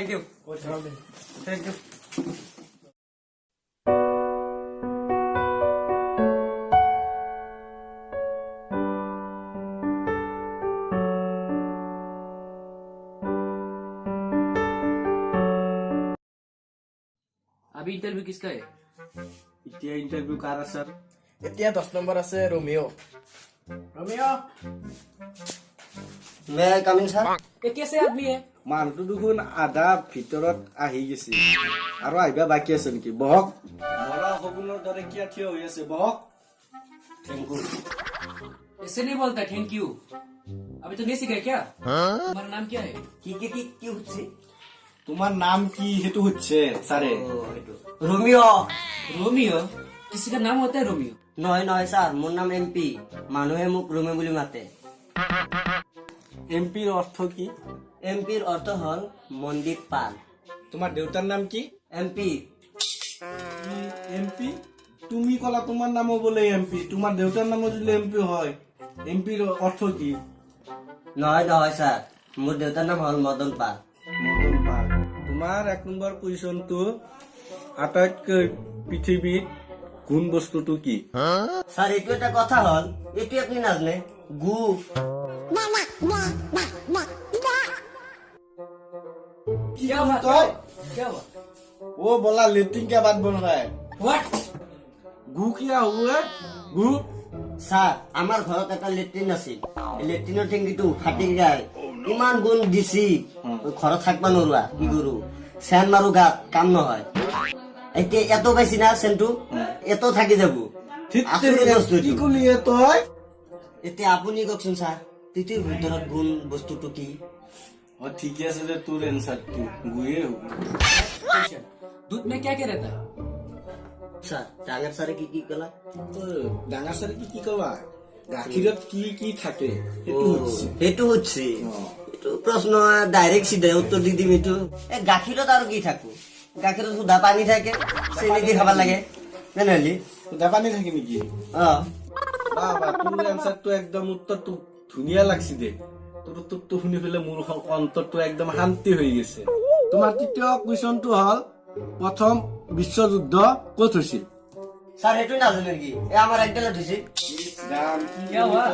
Thank you thank you अभी interview किसका है? এতিয়া ইন্টারভিউ কার আছে এতিয়া 10 নম্বৰ আছে ৰোমিও মে কামিং স্যার। ये कैसे आदमी है? মানুহটো দেখোন আধা ভিতৰত আহি গৈছে আৰু আহিবা বাকী আছে নেকি বহক মৰা সগুনৰ দৰে কিয় থিয় হৈ আছে বহক थैंक यू। ऐसे नहीं बोलता थैंक यू। अभी तो नहीं सीखा क्या? तुम्हारा नाम क्या है? কি হচ্ছে? তোমাৰ নাম কি সেইটো সুধছে ছাৰে रोमियो। रोमियो? किसी का नाम होता है रोमियो? নহয় নহয় স্যার, মোৰ নাম এমপি, মানুহে মোক ৰোমিও বুলি মাতে। এমপিৰ অৰ্থ কি এমপিৰ অৰ্থ হল মন্দিৰ পাল। তোমাৰ দেউতাৰ নাম কি এমপি। এমপি তুমি কলা তোমাৰ নামো বোলে এমপি তোমাৰ দেউতাৰ নামো যদি এমপি হয় এমপিৰ অৰ্থ কি নহয় নহয় স্যার, মোৰ দেউতাৰ নাম হল মদন পাল। মদন পাল তোমাৰ 1 নম্বৰ কুৱেশ্যনটো আটাইতকৈ পৃথিৱীত কোন বস্তুটো কি স্যার এইটো এটা কথা হল, এইটো আপনি নাজানে গু। क्या हुआ? কয় क्या हुआ? ओ बोला लेट्रिन क्या बात बोल रहा है What? गु क्या हुआ गु স্যার আমার ঘৰত এটা লেট্ৰিন আছিল, লেট্ৰিনৰ টেংকিটো ফাটি যায়, ইমান গুণ দিছি ঘৰত থাকবা নোৱাৰা, কি কৰো চেন মাৰো গাত কাম নহয়। এতিয়া এত পাইছি না চেনটো, এত থাকি যাব। আচৰিত বস্তু কি এইটো। কলিয়ে তই এতিয়া আপুনি কওকচোন স্যার, পৃথিৱীৰ ভিতৰত গুণ বস্তুটো কি? ও ঠিকে আছে যে তোৰ এনসারটো গুয়ে হ'ব Question. दूध में क्या क्या रहता है? স্যার ডাঙৰ স্যাৰে কি কলা? ডাঙৰ চাৰি কি কলা গাখীৰত কি থাকে সেইটো হৈছে সেইটো হচ্ছে এইটো প্ৰশ্ন ডাইৰেক্ট চিধা উত্তৰ দি দিম। এইটো গাখীৰত আৰু কি থাকো, গাখীৰত সুধা পানী থাকে, চেনি দি খাব লাগে তেনেহলে। জাপানী থাকে নেকি অ বাবা তোৰ এনসারটো একদম উত্তৰটো ধুনীয়া লাগছে দে তোৰ উত্তৰটো শুনি পেলাই মোৰ অন্তৰটো একদম শান্তি হৈ গৈছে তোমাৰ তৃতীয় কুৱেশ্যনটো হল প্ৰথম বিশ্বযুদ্ধ ক'ত হৈছিল স্যার সেইটো নাজানে নেকি? আমার একডালে ধুইছে। क्या हुआ?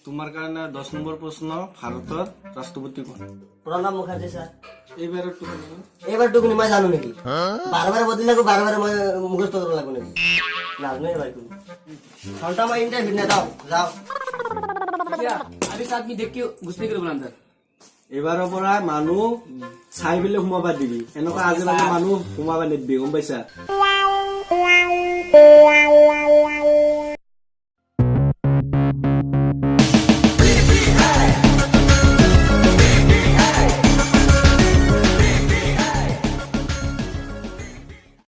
তোমাৰ কাৰণে 10 নম্বৰ প্ৰশ্ন ভাৰতৰ ৰাষ্ট্ৰপতি কোন প্ৰণৱ মুখাৰ্জী স্যার। এইবাৰৰ এইবাৰ টুকুনি মই জানো নেকি? বাৰে বাৰে বদলি লাগো, বাৰে বাৰে মই মুখস্থ কৰিব লাগো নেকি? নাজানো এবাৰ কোনো। ঘন্টা মই ইন্টারভিউ না দাও যাও। क्या? अभी इस आदमी देख के घुसने के लिए बोला अंदर। এইবাৰৰ পৰা মানুহ চাই পেলাই সোমাবা দিবি এনেকুৱা আজি মানুহ সোমাবা নিদিবি গম পাইছা